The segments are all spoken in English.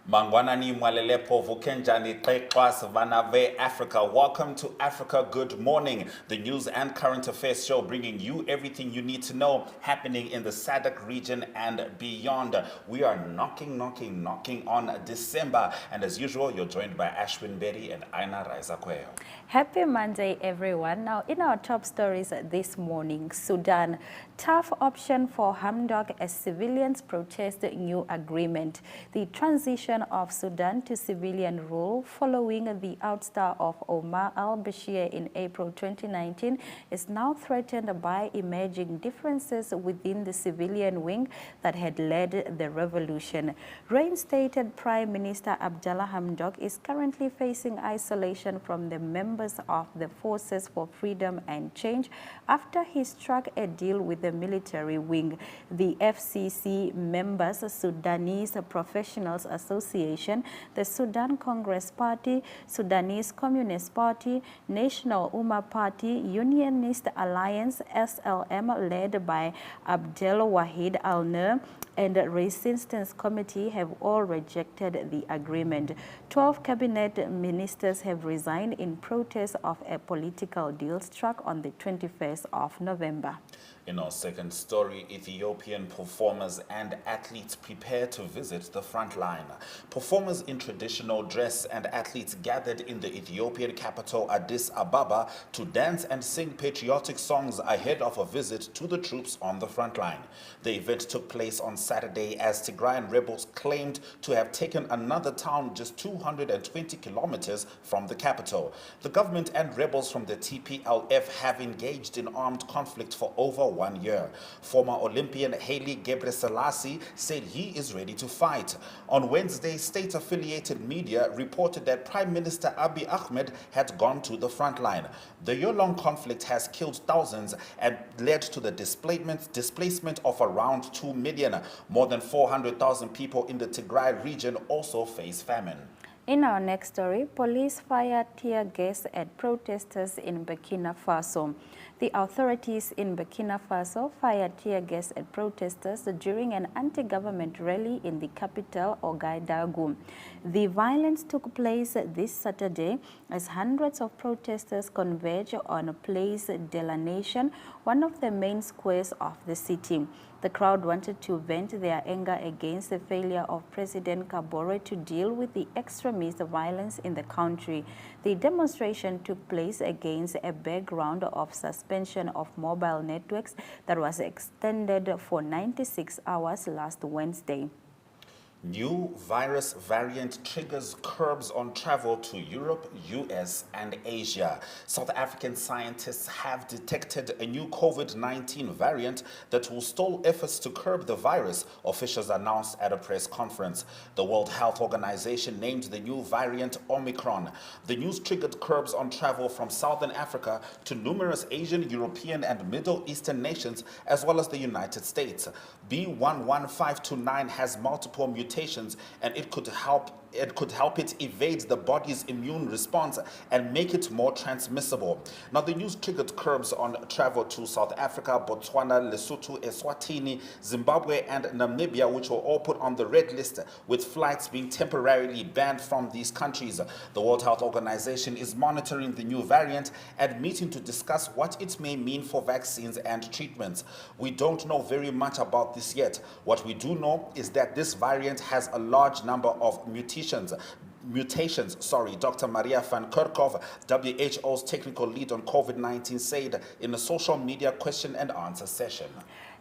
Mangwanani Mwalelepo Vukenjani Tekwas Vanave Africa. Welcome to Africa Good Morning, the news and current affairs show bringing you everything you need to know happening in the SADC region and beyond. We are knocking on December. And as usual, you're joined by Ashwin Berry and Aina Raizakweo. Happy Monday, everyone. Now, in our top stories this morning, Sudan, tough option for Hamdok as civilians protest new agreement. The transition of Sudan to civilian rule following the ouster of Omar al-Bashir in April 2019 is now threatened by emerging differences within the civilian wing that had led the revolution. Reinstated Prime Minister Abdallah Hamdok is currently facing isolation from the members of the Forces for Freedom and Change after he struck a deal with the military wing. The FCC members, Sudanese Professionals Association, the Sudan Congress Party, Sudanese Communist Party, National Ummah Party, Unionist Alliance SLM led by Abdel Wahid Al-Nur, and the Resistance Committee have all rejected the agreement. 12 cabinet ministers have resigned in protest of a political deal struck on the 21st of November. In our second story, Ethiopian performers and athletes prepare to visit the front line. Performers in traditional dress and athletes gathered in the Ethiopian capital Addis Ababa to dance and sing patriotic songs ahead of a visit to the troops on the front line. The event took place on Saturday as Tigrayan rebels claimed to have taken another town just 220 kilometers from the capital. The government and rebels from the TPLF have engaged in armed conflict for over 1 year. Former Olympian Haile Gebrselassie said he is ready to fight. On Wednesday, state-affiliated media reported that Prime Minister Abiy Ahmed had gone to the front line. The year-long conflict has killed thousands and led to the displacement of around 2 million. More than 400,000 people in the Tigray region also face famine. In our next story, police fired tear gas at protesters in Burkina Faso. The authorities in Burkina Faso fired tear gas at protesters during an anti-government rally in the capital, Ouagadougou. The violence took place this Saturday as hundreds of protesters converged on Place de la Nation, one of the main squares of the city. The crowd wanted to vent their anger against the failure of President Kabore to deal with the extremist violence in the country. The demonstration took place against a background of suspension of mobile networks that was extended for 96 hours last Wednesday. New virus variant triggers curbs on travel to Europe, US, and Asia. South African scientists have detected a new COVID-19 variant that will stall efforts to curb the virus, officials announced at a press conference. The World Health Organization named the new variant Omicron. The news triggered curbs on travel from Southern Africa to numerous Asian, European, and Middle Eastern nations, as well as the United States. B11529 has multiple mutations, and it could help it evade the body's immune response and make it more transmissible. Now, the news triggered curbs on travel to South Africa, Botswana, Lesotho, Eswatini, Zimbabwe, and Namibia, which were all put on the red list, with flights being temporarily banned from these countries. The World Health Organization is monitoring the new variant and meeting to discuss what it may mean for vaccines and treatments. We don't know very much about this yet. What we do know is that this variant has a large number of mutations. Dr. Maria van Kerkhove, WHO's technical lead on COVID-19, said in a social media question and answer session.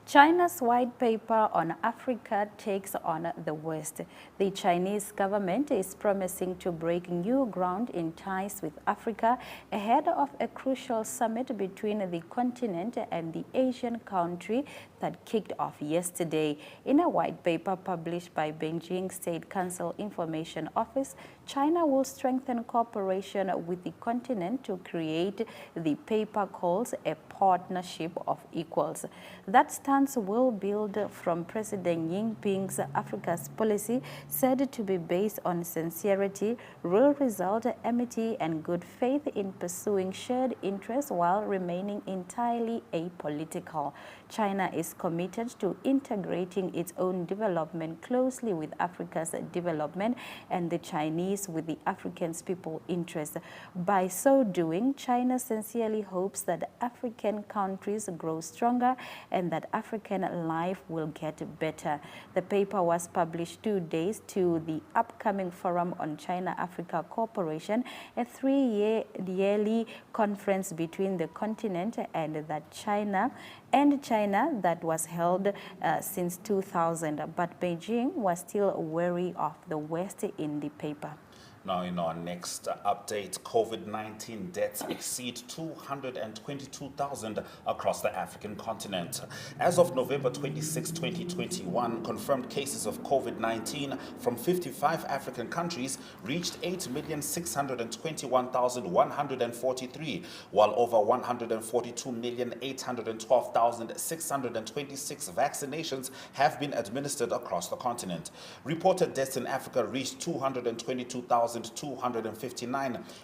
China's white paper on Africa takes on the West. The Chinese government is promising to break new ground in ties with Africa ahead of a crucial summit between the continent and the Asian country that kicked off yesterday. In a white paper published by Beijing State Council Information Office, China will strengthen cooperation with the continent to create the paper calls a partnership of equals. That stance will build from President Xi Jinping's Africa's policy said to be based on sincerity, real result, amity, and good faith in pursuing shared interests while remaining entirely apolitical. China is is committed to integrating its own development closely with Africa's development and the Chinese with the African's people interest. By so doing, China sincerely hopes that African countries grow stronger and that African life will get better. The paper was published 2 days to the upcoming Forum on China-Africa Cooperation, a three-yearly conference between the continent and China that was held since 2000. But Beijing was still wary of the West in the paper. Now, in our next update, COVID-19 deaths exceed 222,000 across the African continent. As of November 26, 2021, confirmed cases of COVID-19 from 55 African countries reached 8,621,143, while over 142,812,626 vaccinations have been administered across the continent. Reported deaths in Africa reached 222,259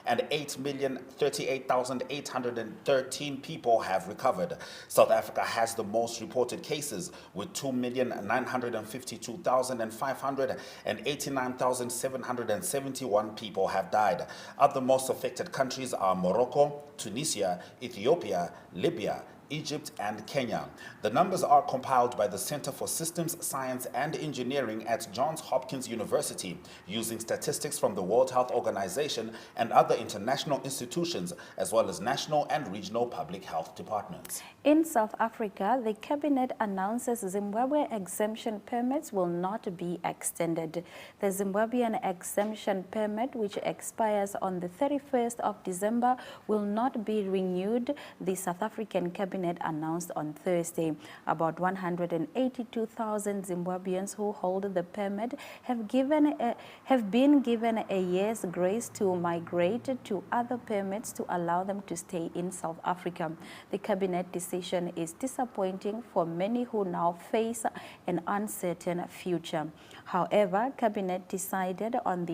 and 8,038,813 people have recovered. South Africa has the most reported cases with 2,952,500 and 89,771 people have died. Other most affected countries are Morocco, Tunisia, Ethiopia, Libya, Egypt, and Kenya. The numbers are compiled by the Center for Systems, Science and Engineering at Johns Hopkins University, using statistics from the World Health Organization and other international institutions, as well as national and regional public health departments. In South Africa, the cabinet announces Zimbabwe exemption permits will not be extended. The Zimbabwean exemption permit, which expires on the 31st of December, will not be renewed, the South African cabinet announced on Thursday. About 182,000 Zimbabweans who hold the permit have been given a year's grace to migrate to other permits to allow them to stay in South Africa. The cabinet decision is disappointing for many who now face an uncertain future. However, cabinet decided on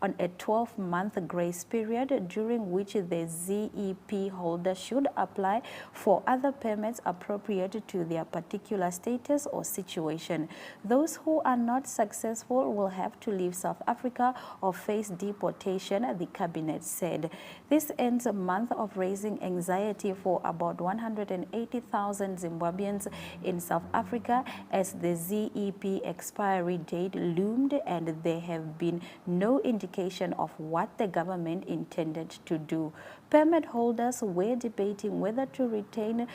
a 12-month grace period during which the ZEP holder should apply for other permits appropriate to their particular status or situation. Those who are not successful will have to leave South Africa or face deportation, the cabinet said. This ends a month of raising anxiety for about 180,000 Zimbabweans in South Africa as the ZEP expiry date loomed and there have been no indication of what the government intended to do. Permit holders were debating whether to return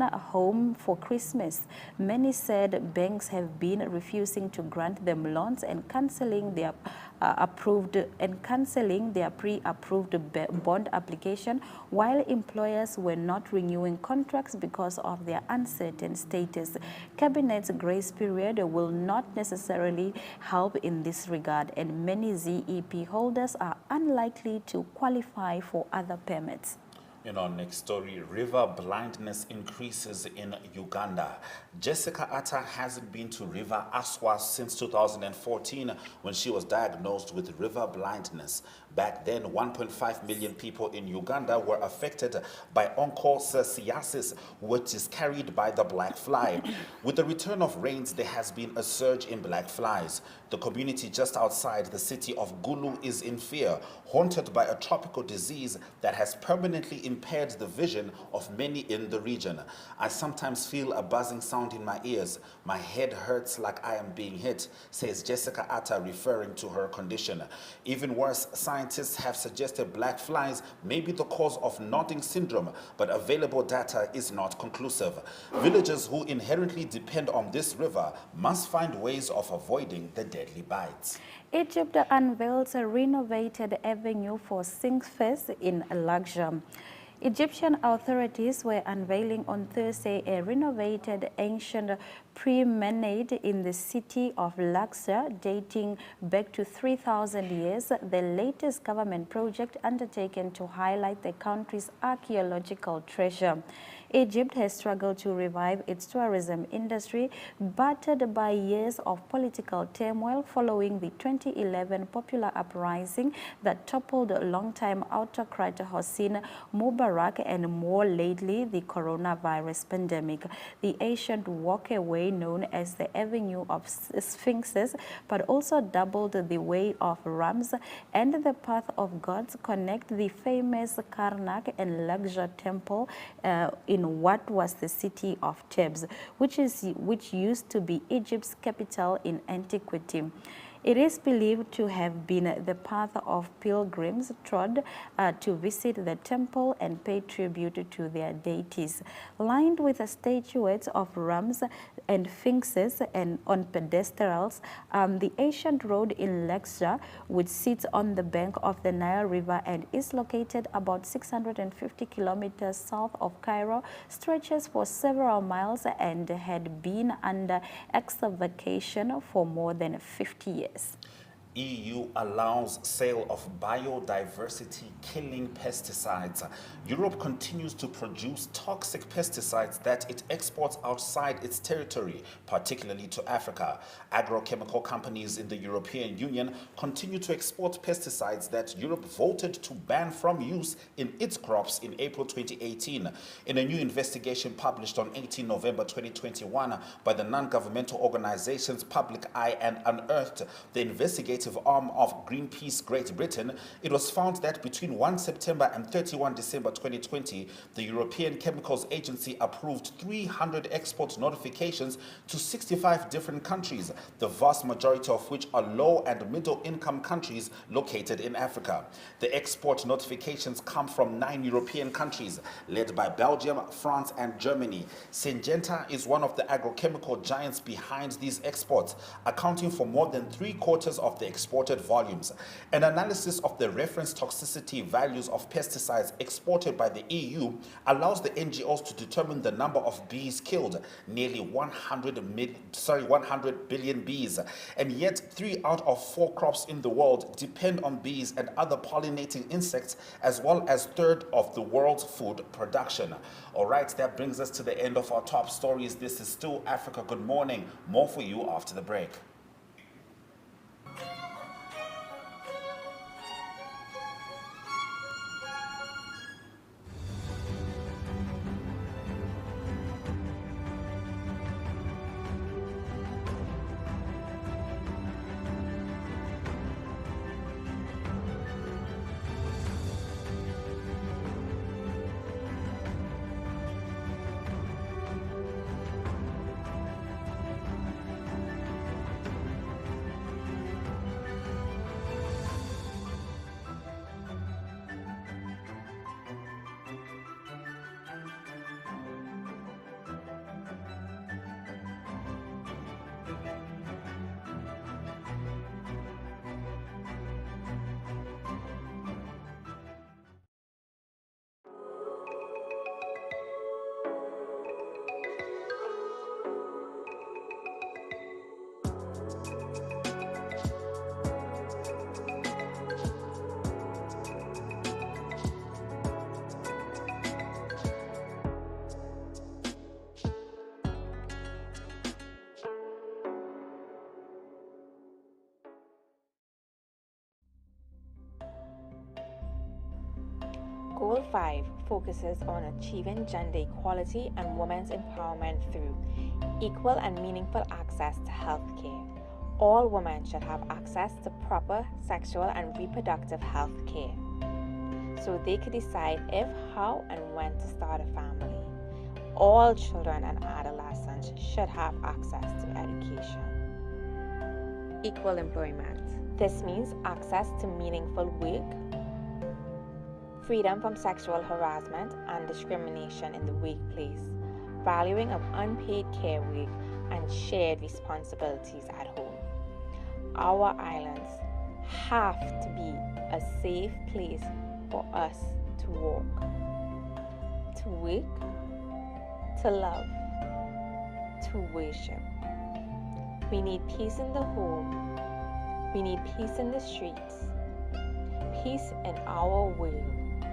home for Christmas. Many said banks have been refusing to grant them loans and cancelling their pre-approved bond application, while employers were not renewing contracts because of their uncertain status. Cabinet's grace period will not necessarily help in this regard, and many ZEP holders are unlikely to qualify for other permits. In our next story, river blindness increases in Uganda. Jessica Atta hasn't been to River Aswa since 2014 when she was diagnosed with river blindness. Back then, 1.5 million people in Uganda were affected by onchocerciasis, which is carried by the black fly. With the return of rains, there has been a surge in black flies. The community just outside the city of Gulu is in fear, haunted by a tropical disease that has permanently impaired the vision of many in the region. I sometimes feel a buzzing sound in my ears. My head hurts like I am being hit, says Jessica Atta, referring to her condition. Even worse, scientists have suggested black flies may be the cause of nodding syndrome, but available data is not conclusive. Villagers who inherently depend on this river must find ways of avoiding the deadly bites. Egypt unveils a renovated avenue for Singfest in Luxor. Egyptian authorities were unveiling on Thursday a renovated ancient Pre-made in the city of Luxor, dating back to 3,000 years, the latest government project undertaken to highlight the country's archaeological treasure. Egypt has struggled to revive its tourism industry, battered by years of political turmoil following the 2011 popular uprising that toppled longtime autocrat Hosni Mubarak and more lately the coronavirus pandemic. The ancient walkway known as the Avenue of Sphinxes, but also doubled the Way of Rams and the Path of Gods, connect the famous Karnak and Luxor temple in what was the city of Thebes, which used to be Egypt's capital in antiquity. It is believed to have been the path of pilgrims trod to visit the temple and pay tribute to their deities. Lined with statuettes of rams and sphinxes and on pedestals, the ancient road in Luxor, which sits on the bank of the Nile River and is located about 650 kilometers south of Cairo, stretches for several miles and had been under excavation for more than 50 years. EU allows sale of biodiversity-killing pesticides. Europe continues to produce toxic pesticides that it exports outside its territory, particularly to Africa. Agrochemical companies in the European Union continue to export pesticides that Europe voted to ban from use in its crops in April 2018. In a new investigation published on 18 November 2021 by the non-governmental organizations Public Eye and Unearthed, the investigative arm of Greenpeace Great Britain, it was found that between 1 September and 31 December 2020, the European Chemicals Agency approved 300 export notifications to 65 different countries, the vast majority of which are low and middle income countries located in Africa. The export notifications come from 9 European countries, led by Belgium, France, and Germany. Syngenta is one of the agrochemical giants behind these exports, accounting for more than 3/4 of the exported volumes. An analysis of the reference toxicity values of pesticides exported by the EU allows the NGOs to determine the number of bees killed, nearly 100 billion bees. And yet 3 out of 4 crops in the world depend on bees and other pollinating insects, as well as 1/3 of the world's food production. All right, that brings us to the end of our top stories. This is still Africa. Good morning. More for you after the break. Goal 5 focuses on achieving gender equality and women's empowerment through equal and meaningful access to health care. All women should have access to proper sexual and reproductive health care, so they could decide if, how, and when to start a family. All children and adolescents should have access to education. Equal employment. This means access to meaningful work, freedom from sexual harassment and discrimination in the workplace, valuing of unpaid care work, and shared responsibilities at home. Our islands have to be a safe place for us to walk, to work, to love, to worship. We need peace in the home. We need peace in the streets. Peace in our world.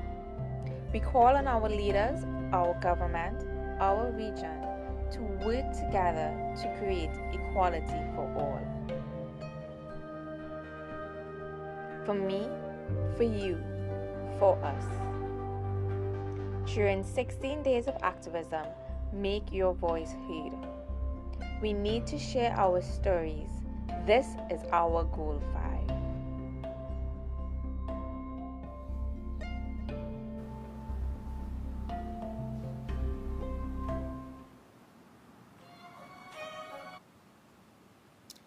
We call on our leaders, our government, our region to work together to create equality for all. For me, for you, for us. During 16 days of activism, make your voice heard. We need to share our stories. This is our Goal 5.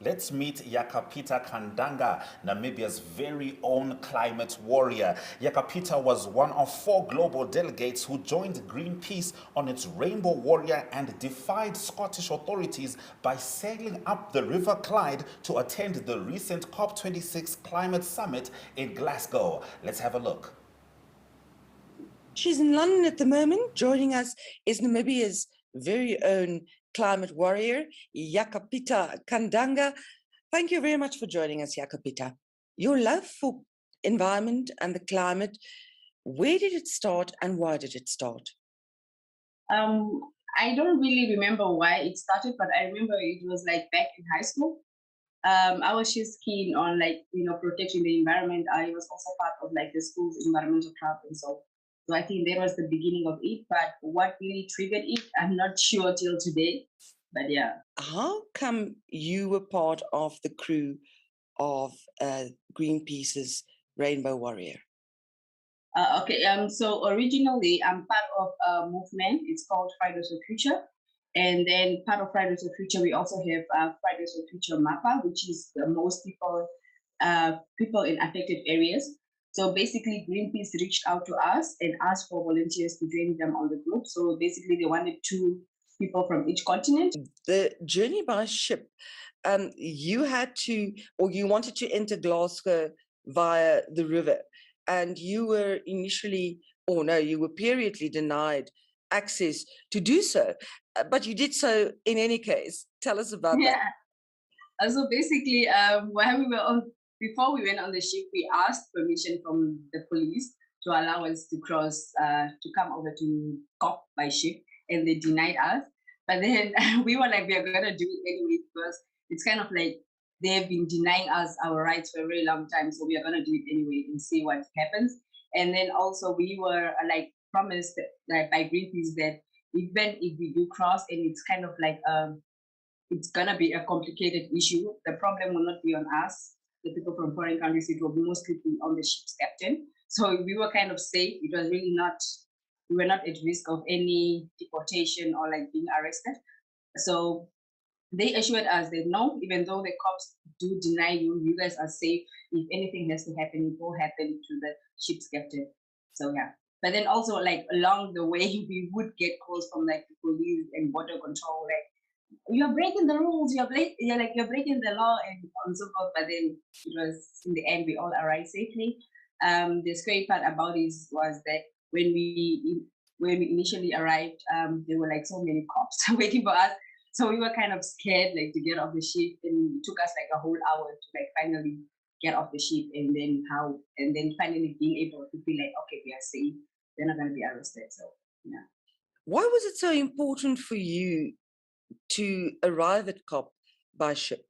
Let's meet Yakapita Kandanga, Namibia's very own climate warrior. Yakapita was one of 4 global delegates who joined Greenpeace on its Rainbow Warrior and defied Scottish authorities by sailing up the River Clyde to attend the recent COP26 climate summit in Glasgow. Let's have a look. She's in London at the moment. Joining us is Namibia's very own climate warrior, Yakapita Kandanga. Thank you very much for joining us, Yakapita. Your love for environment and the climate, where did it start and why did it start? I don't really remember why it started, but I remember it was like back in high school. I was just keen on protecting the environment. I was also part of like the school's environmental club and so I think that was the beginning of it, but what really triggered it, I'm not sure till today, but yeah. How come you were part of the crew of Greenpeace's Rainbow Warrior? So originally I'm part of a movement, it's called Fridays for Future. And then part of Fridays for Future, we also have Fridays for Future MAPA, which is the most people in affected areas. So basically, Greenpeace reached out to us and asked for volunteers to join them on the group. So basically, they wanted 2 people from each continent. The journey by ship, you had to, or you wanted to enter Glasgow via the river, and you were initially, you were periodically denied access to do so, but you did so in any case. Tell us about that. So basically, while we were before we went on the ship, we asked permission from the police to allow us to cross, to come over to COP by ship, and they denied us. But then we were like, we are gonna do it anyway because it's kind of like they've been denying us our rights for a very long time, so we are gonna do it anyway and see what happens. And then also we were like promised by Greenpeace that even if we do cross, and it's kind of like it's gonna be a complicated issue. The problem will not be on us, the people from foreign countries. It will be mostly on the ship's captain. So we were kind of safe. It was really not. We were not at risk of any deportation or like being arrested. So they assured us that no, even though the cops do deny you, you guys are safe. If anything has to happen, it will happen to the ship's captain. So yeah. But then also like along the way, we would get calls from like the police and border control, like, you're breaking the rules, you're breaking the law and so forth. But then it was in the end we all arrived safely. The scary part about it was that when we initially arrived, there were like so many cops waiting for us. So we were kind of scared like to get off the ship, and it took us like a whole hour to like finally get off the ship, and then finally being able to feel like, okay, we are safe, they're not gonna be arrested. So yeah. Why was it so important for you to arrive at COP by ship?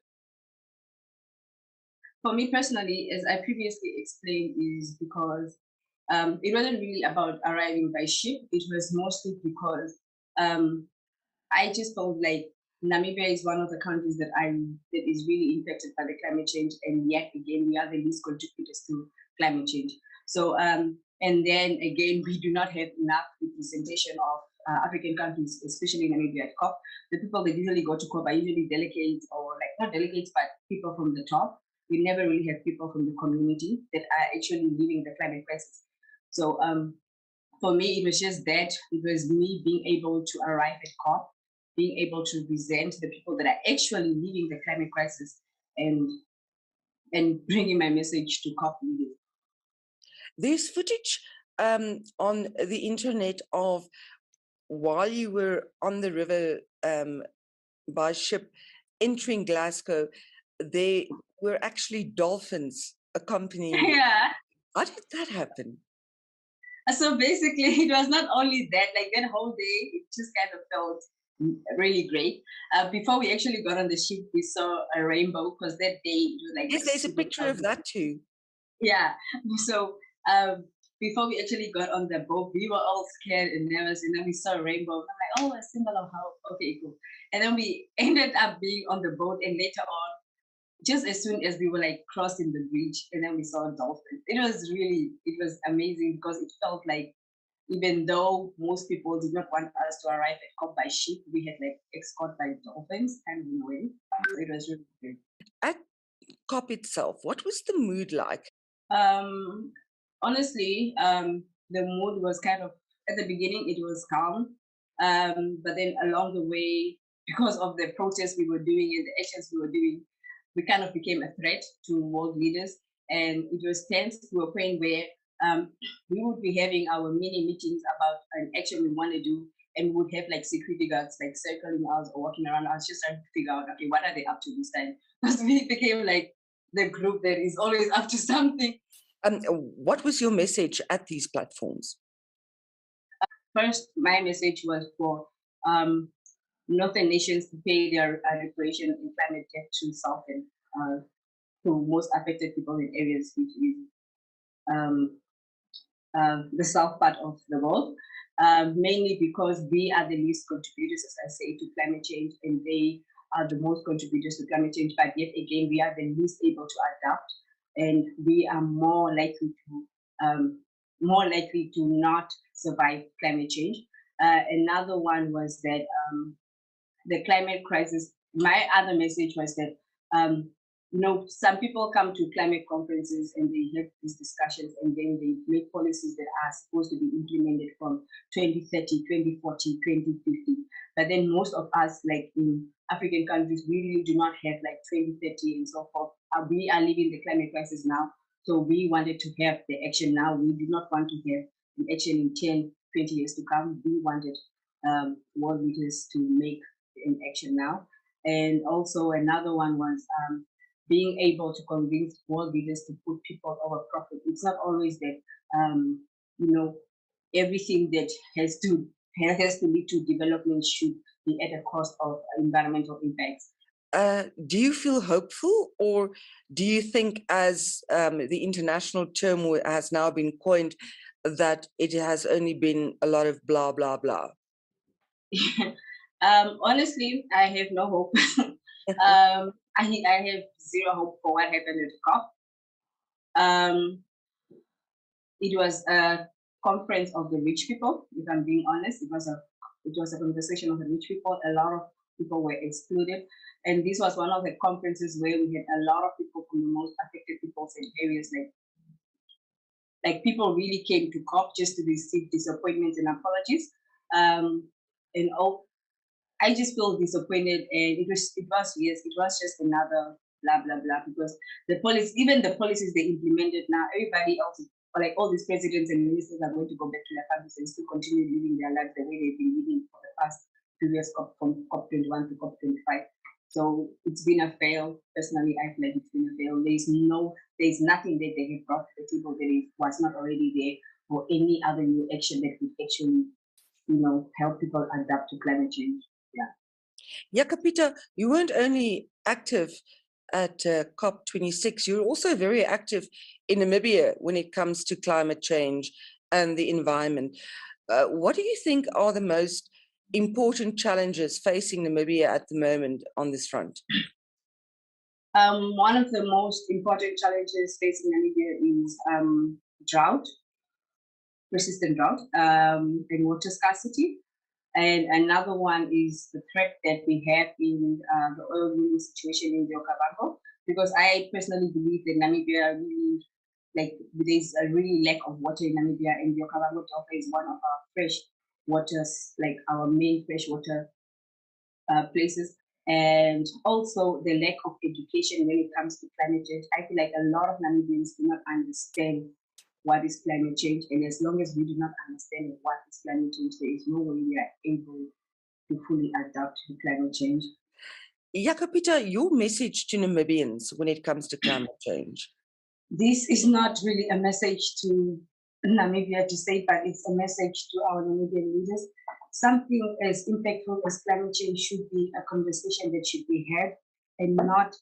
For me personally, as I previously explained, is because it wasn't really about arriving by ship. It was mostly because I just felt like Namibia is one of the countries that is really impacted by the climate change, and yet again we are the least contributors to climate change. So and then again we do not have enough representation of African countries, especially in Namibia at COP. The people that usually go to COP are usually delegates, or like not delegates, but people from the top. We never really have people from the community that are actually living the climate crisis. So for me, it was just that. It was me being able to arrive at COP, being able to present the people that are actually living the climate crisis, and bringing my message to COP leaders. There's footage on the internet of while you were on the river by ship entering Glasgow, there were actually dolphins accompanying you. Yeah. How did that happen? So basically, it was not only that, like that whole day, it just kind of felt really great. Before we actually got on the ship, we saw a rainbow because that day it was like Yes, there's a super picture of that too. Yeah. So um, before we actually got on the boat, we were all scared and nervous, and then we saw a rainbow. I'm like, oh, a symbol of hope. Okay, cool. And then we ended up being on the boat, and later on, just as soon as we were like crossing the bridge, and then we saw dolphins. It was amazing because it felt like even though most people did not want us to arrive at COP by ship, we had like escort by dolphins kind of in a way. So it was really good. At COP itself, what was the mood like? Um, honestly, the mood was kind of at the beginning it was calm, but then along the way, because of the protests we were doing and the actions we were doing, we kind of became a threat to world leaders, and it was tense to a point where we would be having our mini meetings about an action we want to do, and we would have like security guards like circling us or walking around us, just trying to figure out, okay, what are they up to this time? Because we became like the group that is always up to something. What was your message at these platforms? First, my message was for northern nations to pay their reparation in climate debt to southern, to most affected people in areas which is the south part of the world, mainly because we are the least contributors, as I say, to climate change, and they are the most contributors to climate change. But yet again, we are the least able to adapt, and we are more likely to not survive climate change. Another one was that the climate crisis. My other message was that some people come to climate conferences and they have these discussions and then they make policies that are supposed to be implemented from 2030, 2040, 2050. But then most of us, like in African countries, we really do not have like 2030 and so forth. We are living the climate crisis now. So we wanted to have the action now. We did not want to have the action in 10, 20 years to come. We wanted world leaders to make in action now. And also another one was being able to convince world leaders to put people over profit. It's not always that everything that has to lead to development should be at the cost of environmental impacts. Do you feel hopeful, or do you think, as the international term has now been coined, that it has only been a lot of blah, blah, blah? Honestly, I have no hope. I have zero hope for what happened at COP. It was a conference of the rich people, if I'm being honest. It was a conversation of the rich people. A lot of people were excluded. And this was one of the conferences where we had a lot of people from the most affected peoples in areas like people really came to COP just to receive disappointments and apologies. I just feel disappointed, and it was just another blah blah blah, because even the policies they implemented now, everybody else, like all these presidents and ministers, are going to go back to their families and still continue living their lives the way they've been living for the past previous COP, from COP 21 to COP 25. So it's been a fail. Personally, I feel like it's been a fail. There's nothing that they have brought to the table that was not already there, or any other new action that would actually, help people adapt to climate change. Yeah. Kapita, you weren't only active at COP26, you're also very active in Namibia when it comes to climate change and the environment. What do you think are the most important challenges facing Namibia at the moment on this front? One of the most important challenges facing Namibia is drought, persistent drought, and water scarcity. And another one is the threat that we have in the oil drilling situation in the Okavango, because I personally believe that Namibia really, there's a really lack of water in Namibia, and the Okavango Delta is one of our fresh waters, like our main freshwater places. And also the lack of education when it comes to climate change. I feel like a lot of Namibians do not understand what is climate change, and as long as we do not understand what is climate change, there is no way we are able to fully adapt to climate change. Jakapita, your message to Namibians when it comes to climate change? This is not really a message to Namibia to say, but it's a message to our Namibian leaders. Something as impactful as climate change should be a conversation that should be had, and not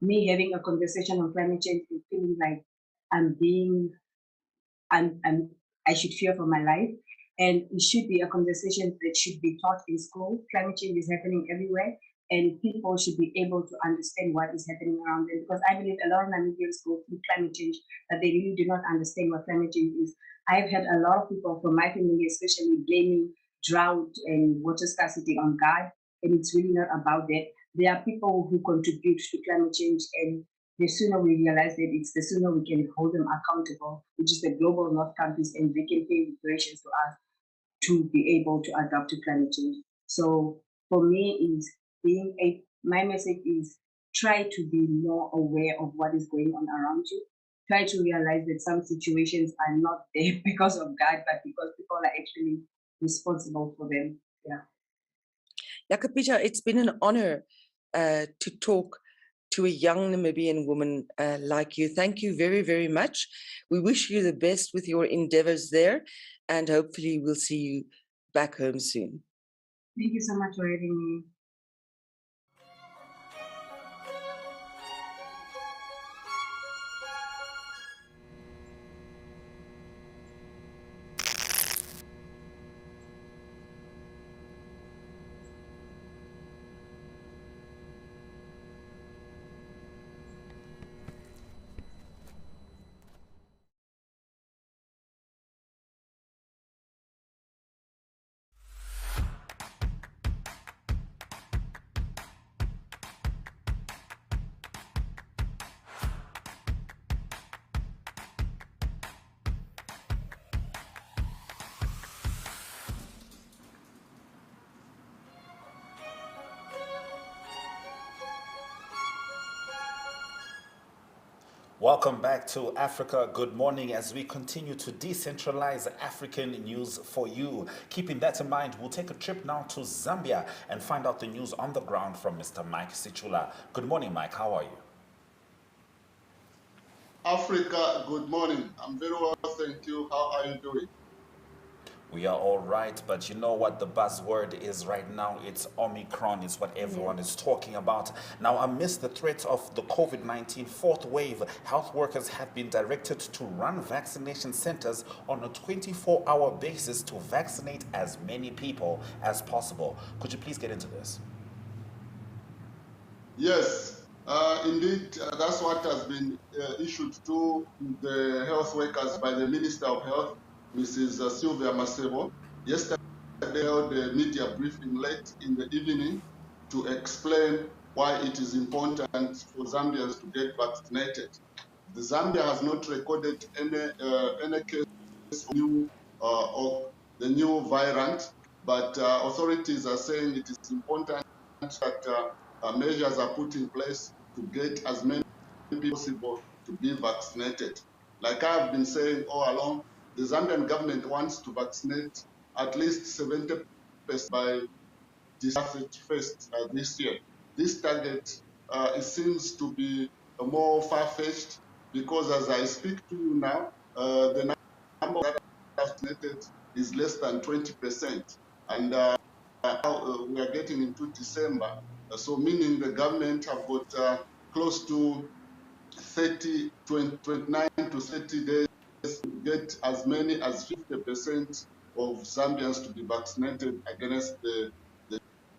me having a conversation on climate change and feeling like I'm being, I'm I should fear for my life. And it should be a conversation that should be taught in school. Climate change is happening everywhere, and people should be able to understand what is happening around them. Because I believe a lot of Namibians go through climate change, but they really do not understand what climate change is. I've had a lot of people from my family, especially blaming drought and water scarcity on God, and it's really not about that. There are people who contribute to climate change, and the sooner we realize that, it's the sooner we can hold them accountable, which is the global north countries, and they can pay reparations to us to be able to adapt to climate change. So for me, is my message is try to be more aware of what is going on around you. Try to realize that some situations are not there because of God, but because people are actually responsible for them. Yeah. Jakapita, it's been an honor to talk to a young Namibian woman like you. Thank you very, very much. We wish you the best with your endeavors there, and hopefully we'll see you back home soon. Thank you so much for having me. Welcome back to Africa Good Morning as we continue to decentralize African news for you. Keeping that in mind, we'll take a trip now to Zambia and find out the news on the ground from Mr. Mike Sichula. Good morning, Mike. How are you? Africa, good morning. I'm very well, thank you. How are you doing? We are all right, but you know what the buzzword is right now? It's Omicron. It's what everyone is talking about. Now, amidst the threat of the COVID-19 fourth wave, health workers have been directed to run vaccination centers on a 24-hour basis to vaccinate as many people as possible. Could you please get into this? Yes, indeed, that's what has been issued to the health workers by the Minister of Health, Mrs. Sylvia Masebo. Yesterday, they held a media briefing late in the evening to explain why it is important for Zambians to get vaccinated. The Zambia has not recorded any case of the new variant, but authorities are saying it is important that measures are put in place to get as many people possible to be vaccinated. Like I've been saying all along, the Zambian government wants to vaccinate at least 70% by December 31st this year. This target, it seems to be more far-fetched because as I speak to you now, the number that are vaccinated is less than 20%. And now we are getting into December. So meaning the government have got close to 29 to 30 days to get as many as 50% of Zambians to be vaccinated against the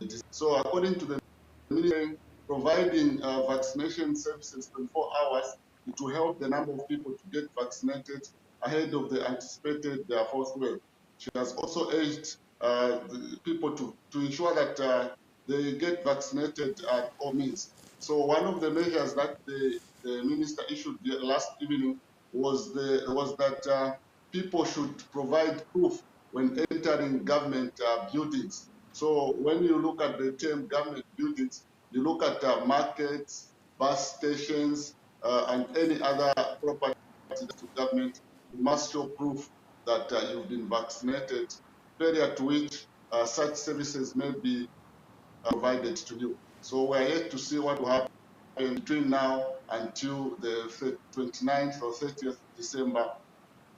disease. So according to the ministry, providing vaccination services 24 hours, it will help the number of people to get vaccinated ahead of the anticipated fourth wave. She has also urged the people to ensure that they get vaccinated at all means. So one of the measures that the minister issued last evening was that people should provide proof when entering government buildings. So when you look at the term government buildings, you look at markets, bus stations, and any other property to government, you must show proof that you've been vaccinated, failure to which such services may be provided to you. So we're yet to see what will happen between now until the 29th or 30th December.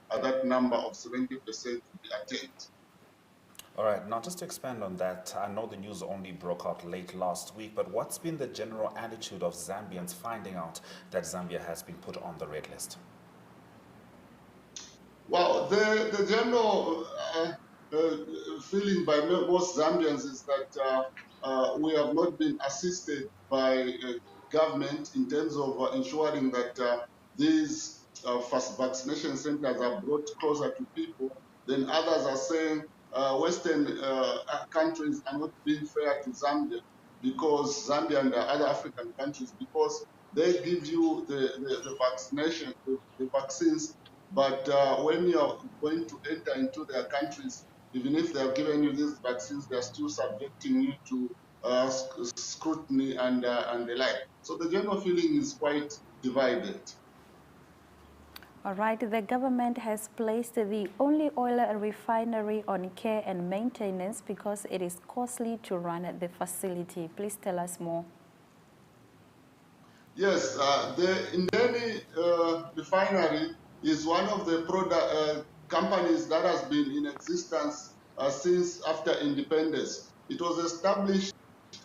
That number of 70% will be attained. All right, now just to expand on that, I know the news only broke out late last week, but what's been the general attitude of Zambians finding out that Zambia has been put on the red list? Well, the general feeling by most Zambians is that we have not been assisted by government in terms of ensuring that these first vaccination centers are brought closer to people. Then others are saying Western countries are not being fair to Zambia because Zambia and the other African countries, because they give you the vaccination, the vaccines, but when you are going to enter into their countries, even if they have given you these vaccines, they are still subjecting you to scrutiny and the like. So the general feeling is quite divided. All right, the government has placed the only oil refinery on care and maintenance because it is costly to run the facility. Please tell us more. Yes, the Indeni refinery is one of the companies that has been in existence since after independence. It was established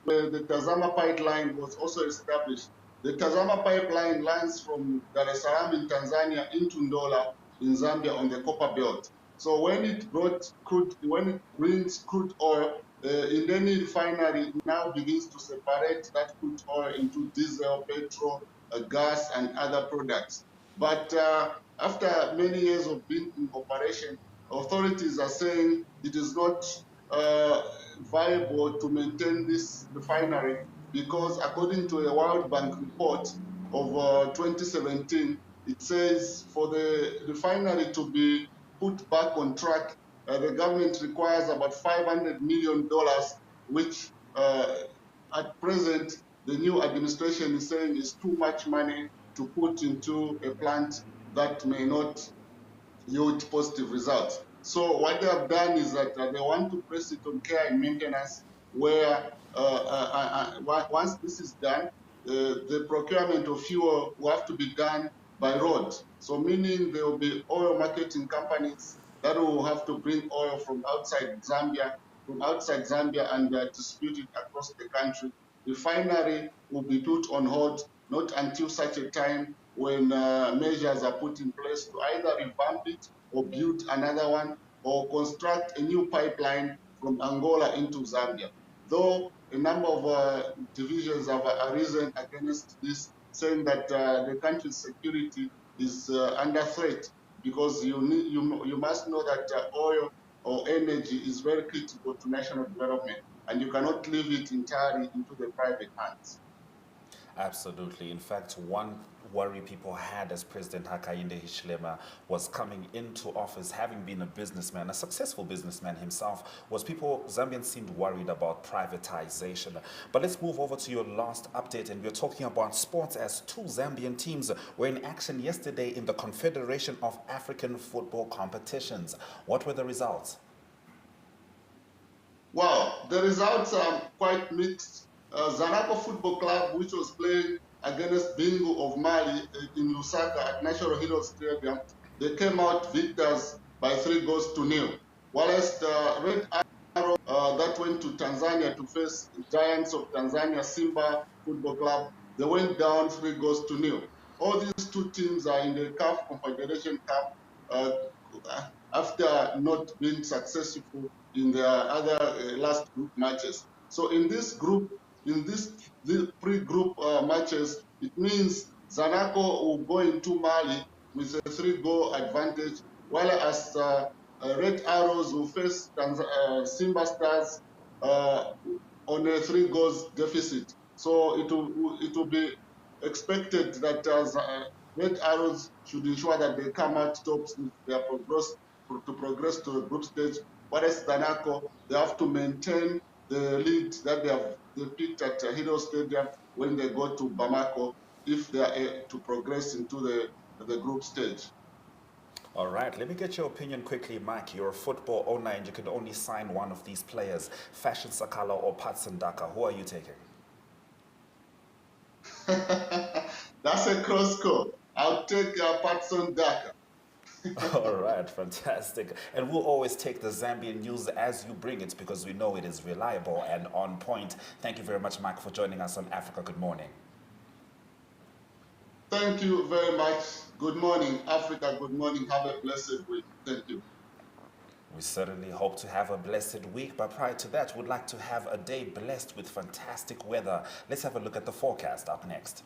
where the Tazama pipeline was also established. The Tazama pipeline lines from Dar es Salaam in Tanzania into Ndola in Zambia on the copper belt. So when it brings crude oil, Indeni refinery now begins to separate that crude oil into diesel, petrol, gas, and other products. But after many years of being in operation, authorities are saying it is not viable to maintain this refinery because according to a World Bank report of 2017, it says for the refinery to be put back on track, the government requires about $500 million, which at present the new administration is saying is too much money to put into a plant that may not yield positive results. So what they have done is that they want to place it on care and maintenance, where once this is done, the procurement of fuel will have to be done by road. So meaning there will be oil marketing companies that will have to bring oil from outside Zambia and distribute it across the country. Refinery will be put on hold, not until such a time when measures are put in place to either revamp it or build another one or construct a new pipeline from Angola into Zambia. Though a number of divisions have arisen against this, saying that the country's security is under threat because you must know that oil or energy is very critical to national development, and you cannot leave it entirely into the private hands. Absolutely. In fact, one worry people had as President Hakainde Hichilema was coming into office, having been a businessman, a successful businessman himself, was Zambians seemed worried about privatization. But let's move over to your last update, and we're talking about sports as two Zambian teams were in action yesterday in the Confederation of African Football Competitions. What were the results? Well, the results are quite mixed. Zanaco Football Club, which was playing against Bingu of Mali in Lusaka at National Heroes Stadium, they came out victors by 3-0. Whilst Red Arrow that went to Tanzania to face Giants of Tanzania, Simba Football Club, they went down 3-0. All these two teams are in the CAF Confederation Cup after not being successful in their other last group matches. So in this pre-group matches, it means Zanaco will go into Mali with a 3-goal advantage, while as Red Arrows will face Simba Stars on a 3 goals deficit. So it will be expected that Red Arrows should ensure that they come out tops if they are progress to the group stage. Whereas Zanaco, they have to maintain the lead that they picked at Hero Stadium when they go to Bamako if they are to progress into the group stage. All right, let me get your opinion quickly, Mike. You're a football owner and you can only sign one of these players, Fashion Sakala or Patson Daka. Who are you taking? That's a close call. I'll take Patson Daka. All right, fantastic. And we'll always take the Zambian news as you bring it because we know it is reliable and on point. Thank you very much, Mike, for joining us on Africa Good Morning. Thank you very much. Good morning, Africa. Good morning. Have a blessed week. Thank you. We certainly hope to have a blessed week, but prior to that, we'd like to have a day blessed with fantastic weather. Let's have a look at the forecast up next.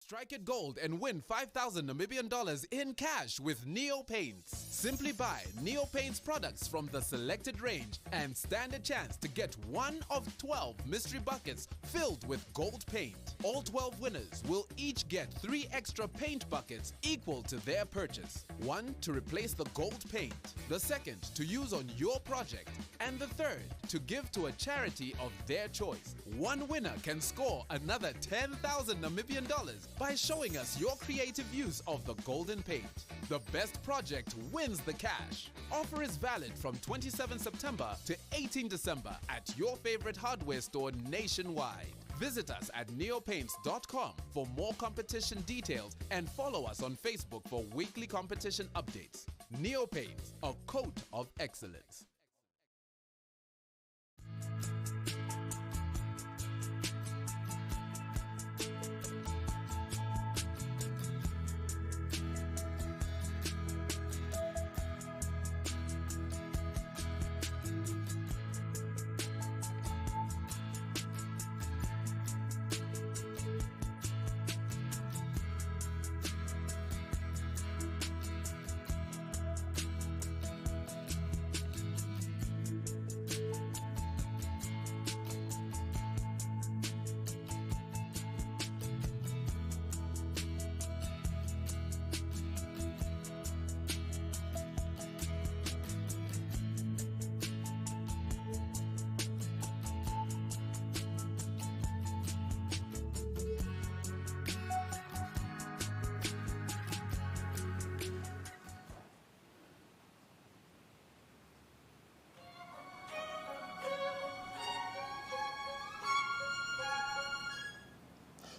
Strike it gold and win 5,000 Namibian dollars in cash with Neo Paints. Simply buy Neo Paints products from the selected range and stand a chance to get one of 12 mystery buckets filled with gold paint. All 12 winners will each get 3 extra paint buckets equal to their purchase. One to replace the gold paint, the second to use on your project, and the third to give to a charity of their choice. One winner can score another 10,000 Namibian dollars by showing us your creative use of the golden paint. The best project wins the cash. Offer is valid from 27 September to 18 December at your favorite hardware store nationwide. Visit us at neopaints.com for more competition details and follow us on Facebook for weekly competition updates. Neopaints, a coat of excellence.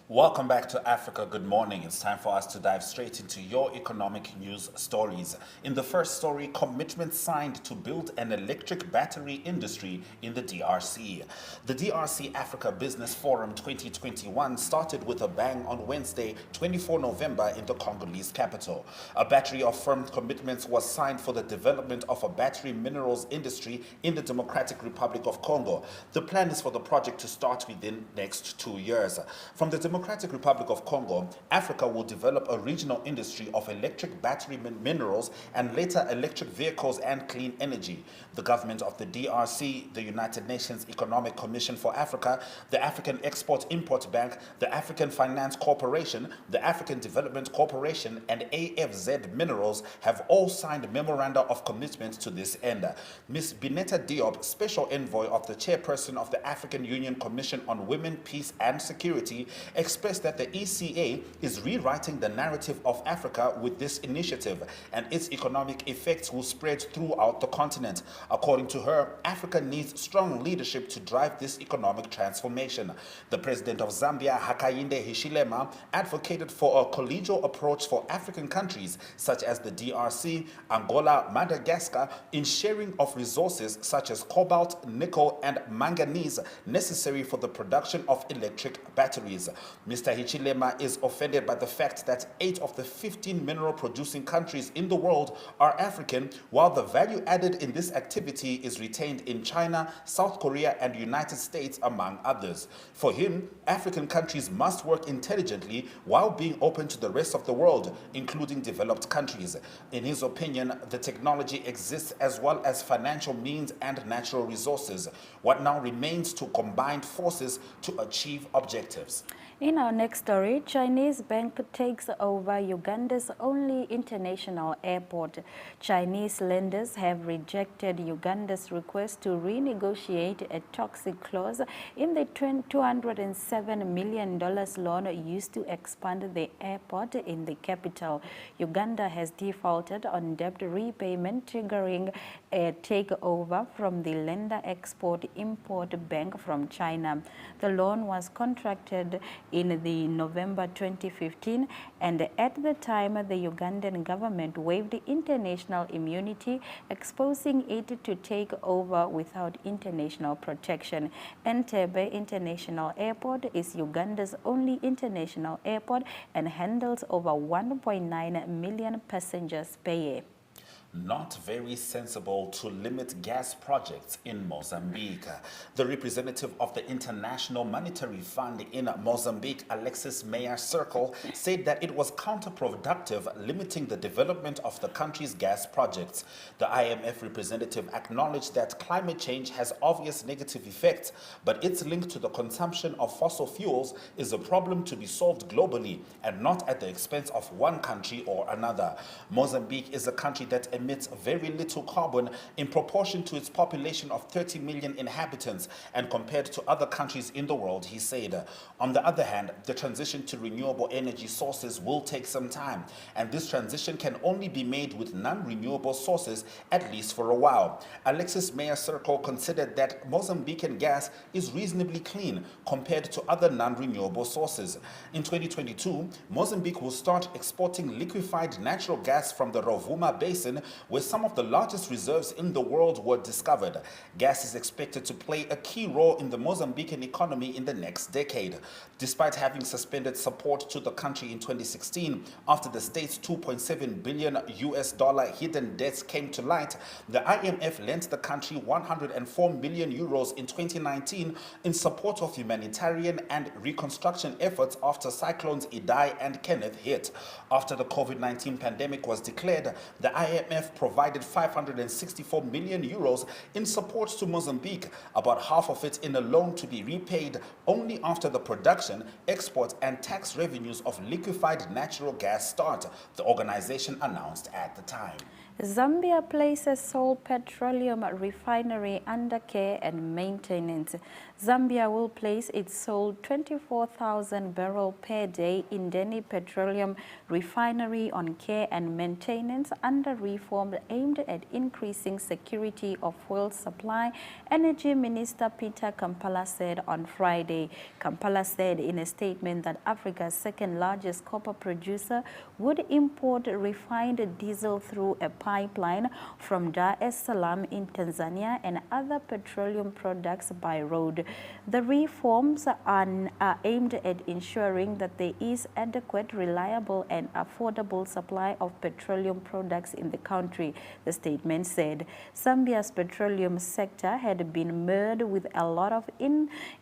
Welcome back to Africa Good Morning. It's time for us to dive straight into your economic news stories. In the first story, commitment signed to build an electric battery industry in the DRC. The DRC Africa Business Forum 2021 started with a bang on Wednesday, 24 November in the Congolese capital. A battery of firm commitments was signed for the development of a battery minerals industry in the Democratic Republic of Congo. The plan is for the project to start within next 2 years. From the Democratic Republic of Congo, Africa will develop a regional industry of electric battery minerals and later electric vehicles and clean energy. The government of the DRC, the United Nations Economic Commission for Africa, the African Export-Import Bank, the African Finance Corporation, the African Development Corporation, and AFZ Minerals have all signed memoranda of commitment to this end. Ms. Bineta Diop, Special Envoy of the Chairperson of the African Union Commission on Women, Peace and Security, expressed that the ECA is rewriting the narrative of Africa with this initiative, and its economic effects will spread throughout the continent. According to her, Africa needs strong leadership to drive this economic transformation. The president of Zambia, Hakainde Hichilema, advocated for a collegial approach for African countries such as the DRC, Angola, Madagascar in sharing of resources such as cobalt, nickel, and manganese necessary for the production of electric batteries. Mr. Hichilema is offended by the fact that 8 of the 15 mineral-producing countries in the world are African, while the value added in this activity is retained in China, South Korea, and United States, among others. For him, African countries must work intelligently while being open to the rest of the world, including developed countries. In his opinion, the technology exists as well as financial means and natural resources. What now remains to combine forces to achieve objectives. In our next story, Chinese bank takes over Uganda's only international airport. Chinese lenders have rejected Uganda's request to renegotiate a toxic clause in the $207 million loan used to expand the airport in the capital. Uganda has defaulted on debt repayment, triggering a takeover from the lender Export-Import Bank from China. The loan was contracted in the November 2015, and at the time the Ugandan government waived international immunity, exposing it to take over without international protection. Entebbe International Airport is Uganda's only international airport and handles over 1.9 million passengers per year. Not very sensible to limit gas projects in Mozambique. The representative of the International Monetary Fund in Mozambique, Alexis Meyer Circle, said that it was counterproductive limiting the development of the country's gas projects. The IMF representative acknowledged that climate change has obvious negative effects, but its link to the consumption of fossil fuels is a problem to be solved globally and not at the expense of one country or another. Mozambique is a country that emits very little carbon in proportion to its population of 30 million inhabitants and compared to other countries in the world, he said. On the other hand, the transition to renewable energy sources will take some time, and this transition can only be made with non-renewable sources, at least for a while. Alexis Meyer Circle considered that Mozambican gas is reasonably clean compared to other non-renewable sources. In 2022, Mozambique will start exporting liquefied natural gas from the Rovuma Basin, where some of the largest reserves in the world were discovered. Gas is expected to play a key role in the Mozambican economy in the next decade. Despite having suspended support to the country in 2016 after the state's $2.7 billion hidden debts came to light, the IMF lent the country 104 million euros in 2019 in support of humanitarian and reconstruction efforts after cyclones Idai and Kenneth hit. After the COVID-19 pandemic was declared, the IMF provided 564 million euros in support to Mozambique, about half of it in a loan to be repaid only after the production, export, and tax revenues of liquefied natural gas start, the organization announced at the time. Zambia places Sol petroleum refinery under care and maintenance. Zambia will place its Sol 24,000 barrel per day Indeni petroleum refinery on care and maintenance under reform aimed at increasing security of fuel supply, Energy Minister Peter Kampala said on Friday. Kampala said in a statement that Africa's second largest copper producer would import refined diesel through a pipeline from Dar es Salaam in Tanzania and other petroleum products by road. The reforms are aimed at ensuring that there is adequate, reliable, and affordable supply of petroleum products in the country, the statement said. Zambia's petroleum sector had been marred with a lot of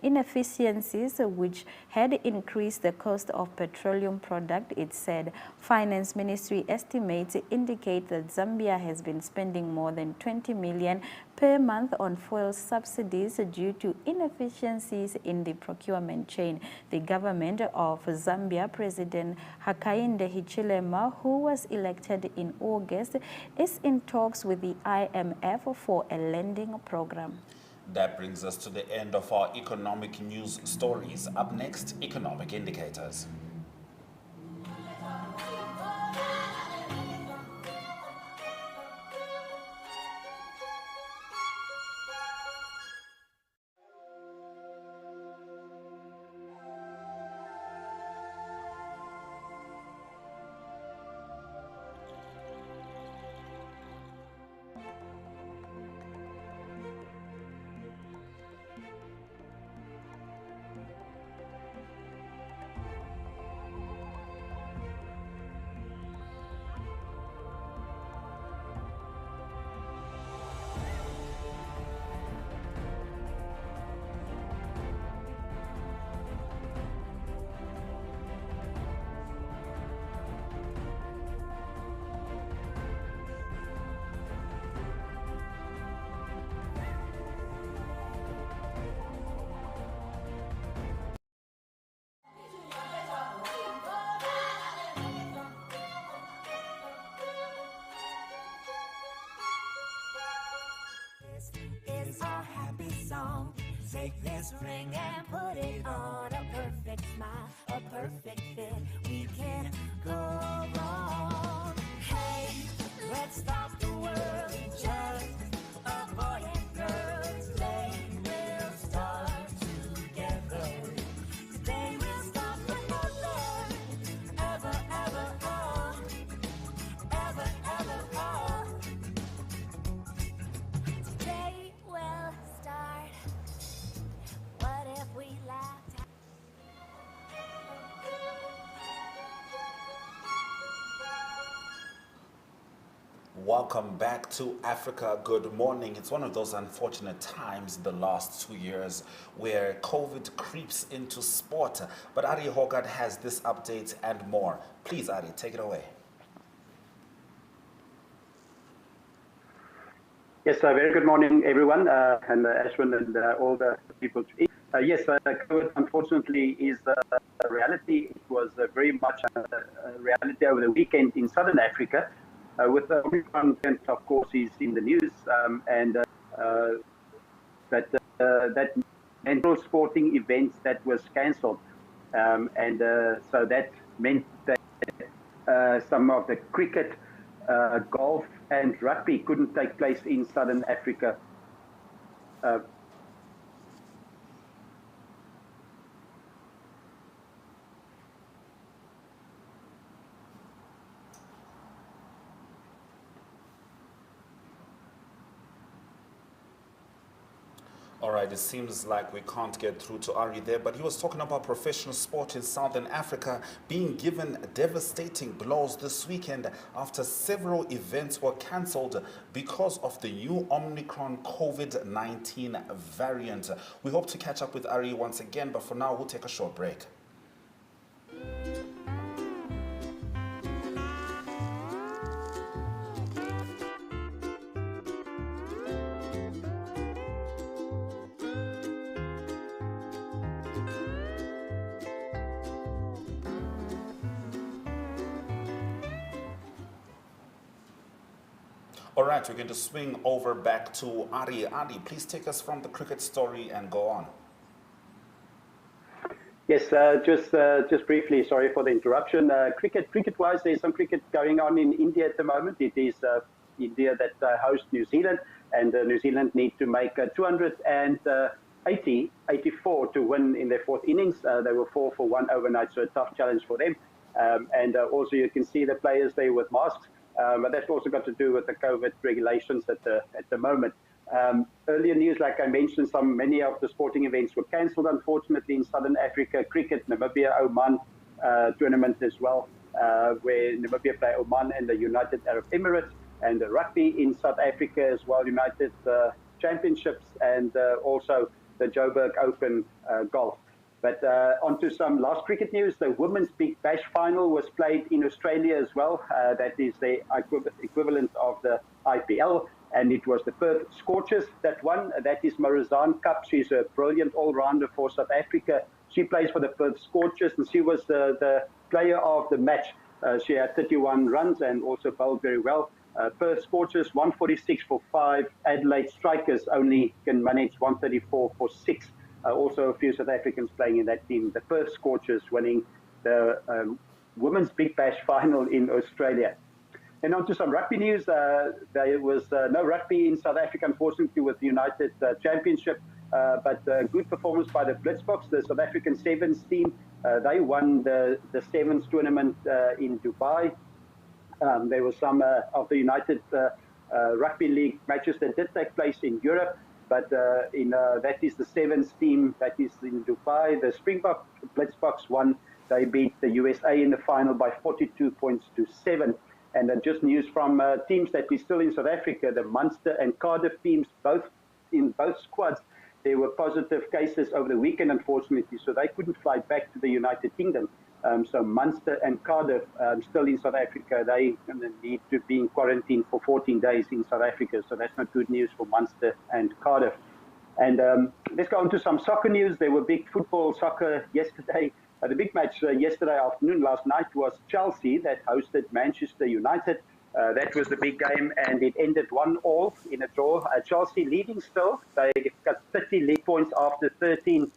inefficiencies, which had increased the cost of petroleum product, it said. Finance Ministry estimates indicate that Zambia has been spending more than 20 million per month on fuel subsidies due to inefficiencies in the procurement chain. The government of Zambia, President Hakainde Hichilema, who was elected in August, is in talks with the IMF for a lending program. That brings us to the end of our economic news stories. Up next, economic indicators. Is our happy song. Take this ring and put it on a perfect smile, a perfect fit. We can't go wrong. Hey, let's stop the world. Just a boy and girl. Today we'll start together. Today we'll start forever. Ever, ever, oh. Ever, ever, oh. Today we'll start. What if we laughed? Welcome back to Africa. Good morning. It's one of those unfortunate times the last 2 years where COVID creeps into sport. But Ari Hogard has this update and more. Please, Ari, take it away. Yes, very good morning, everyone, and Ashwin and all the people. Yes, COVID unfortunately is a reality. It was very much a reality over the weekend in Southern Africa, with the Omicron variant, of course, is in the news, and that mental sporting events that was cancelled, and so that meant that some of the cricket, golf and rugby couldn't take place in Southern Africa. All right, it seems like we can't get through to Ari there, but he was talking about professional sport in Southern Africa being given devastating blows this weekend after several events were cancelled because of the new Omicron COVID-19 variant. We hope to catch up with Ari once again, but for now, we'll take a short break. All right, we're going to swing over back to Ari. Ari, please take us from the cricket story and go on. Yes, just briefly, sorry for the interruption. Cricket-wise, there's some cricket going on in India at the moment. It is India that hosts New Zealand, and New Zealand need to make 284 to win in their fourth innings. They were 4 for 1 overnight, so a tough challenge for them. And also you can see the players there with masks. But that's also got to do with the COVID regulations at the moment. Earlier news, like I mentioned, many of the sporting events were cancelled, unfortunately, in Southern Africa. Cricket, Namibia, Oman tournament as well, where Namibia play Oman and the United Arab Emirates, and the rugby in South Africa as well, United Championships, and also the Joburg Open golf. But on to some last cricket news. The Women's Big Bash final was played in Australia as well. That is the equivalent of the IPL. And it was the Perth Scorchers that won. That is Marizanne Cup. She's a brilliant all-rounder for South Africa. She plays for the Perth Scorchers, and she was the player of the match. She had 31 runs and also bowled very well. Perth Scorchers 146 for 5. Adelaide Strikers only can manage 134 for 6. Also a few South Africans playing in that team. The Perth Scorchers winning the Women's Big Bash final in Australia. And on to some rugby news. There was no rugby in South Africa, unfortunately, with the United Championship. But good performance by the Blitzboks, the South African Sevens team. They won the Sevens tournament in Dubai. There were some of the United Rugby League matches that did take place in Europe, but that is the Sevens team that is in Dubai. The Springbok Blitzboks won. They beat the USA in the final by 42 points to 7. And just news from teams that are still in South Africa, the Munster and Cardiff teams, in both squads, there were positive cases over the weekend, unfortunately, so they couldn't fly back to the United Kingdom. So Munster and Cardiff, still in South Africa, they need to be in quarantine for 14 days in South Africa. So that's not good news for Munster and Cardiff. And let's go on to some soccer news. There were big football soccer yesterday. The big match yesterday afternoon, last night, was Chelsea that hosted Manchester United. That was the big game, and it ended 1-1 in a draw. Chelsea leading still. They got 30 league points after 13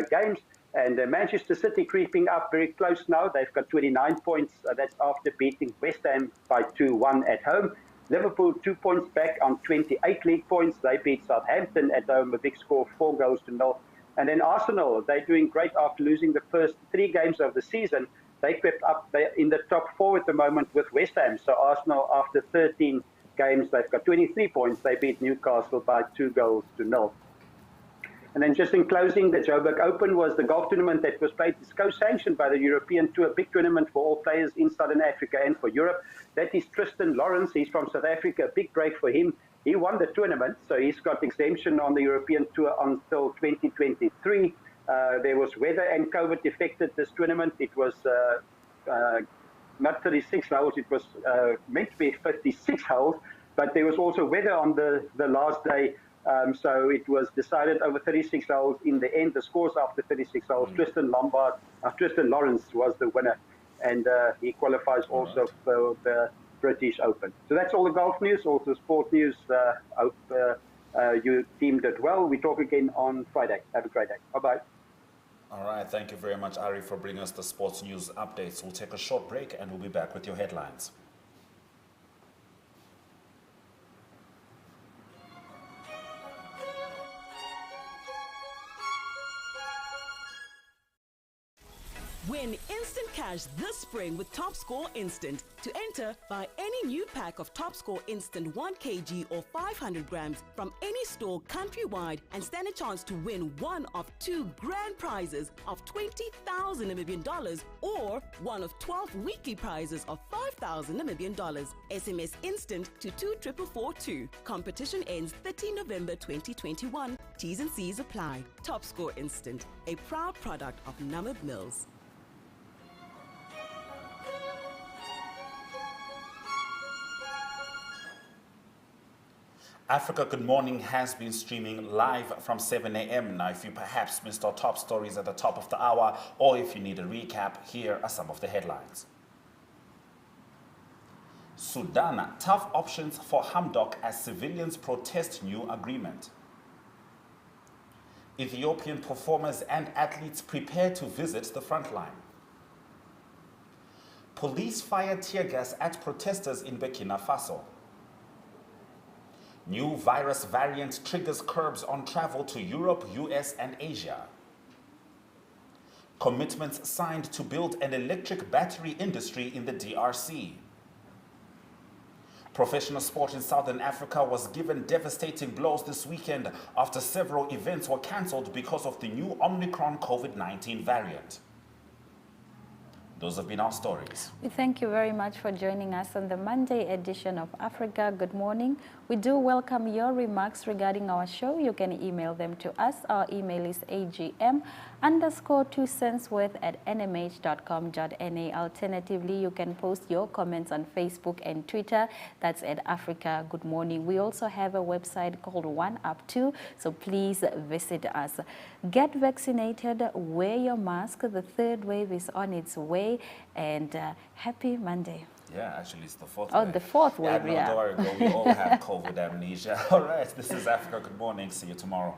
games. And Manchester City creeping up very close now. They've got 29 points. That's after beating West Ham by 2-1 at home. Liverpool 2 points back on 28 league points. They beat Southampton at home, a big score, 4-0. And then Arsenal, they're doing great after losing the first 3 games of the season. They crept up. They're in the top 4 at the moment with West Ham. So Arsenal, after 13 games, they've got 23 points. They beat Newcastle by 2-0. And then just in closing, the Joburg Open was the golf tournament that was played. It's co-sanctioned by the European Tour, a big tournament for all players in Southern Africa and for Europe. That is Tristan Lawrence. He's from South Africa, a big break for him. He won the tournament, so he's got exemption on the European Tour until 2023. There was weather and COVID affected this tournament. It was not 36 holes, it was meant to be 56 holes, but there was also weather on the last day. So it was decided over 36 holes in the end. The scores after 36 holes, Tristan Lawrence was the winner, and he qualifies also for the British Open. So that's all the golf news, also sport news. Hope you team did well. We talk again on Friday. Have a great day. Bye-bye. All right, thank you very much, Ari, for bringing us the sports news updates. We'll take a short break and we'll be back with your headlines. Win instant cash this spring with Top Score Instant. To enter, buy any new pack of Top Score Instant 1 kg or 500 grams from any store countrywide and stand a chance to win one of 2 grand prizes of $20,000 Namibian or one of 12 weekly prizes of $5,000 Namibian. SMS Instant to 24442. Competition ends 30 November 2021. T's and C's apply. Top Score Instant, a proud product of Namib Mills. Africa Good Morning has been streaming live from 7 a.m. Now, if you perhaps missed our top stories at the top of the hour, or if you need a recap, here are some of the headlines. Sudan, tough options for Hamdok as civilians protest new agreement. Ethiopian performers and athletes prepare to visit the front line. Police fire tear gas at protesters in Burkina Faso. New virus variant triggers curbs on travel to Europe, US, and Asia. Commitments signed to build an electric battery industry in the DRC. Professional sport in Southern Africa was given devastating blows this weekend after several events were cancelled because of the new Omicron COVID-19 variant. Those have been our stories. We thank you very much for joining us on the Monday edition of Africa Good Morning. We do welcome your remarks regarding our show. You can email them to us. Our email is agm_2centsworth@nmh.com.na. Alternatively, you can post your comments on Facebook and Twitter. That's at Africa Good Morning. We also have a website called OneUp2, so please visit us. Get vaccinated, wear your mask. The third wave is on its way, and happy Monday. Yeah, actually, it's the fourth Oh, wave. the fourth wave, No, yeah. don't worry, girl, we all have COVID amnesia. All right, this is Africa. Good morning. See you tomorrow.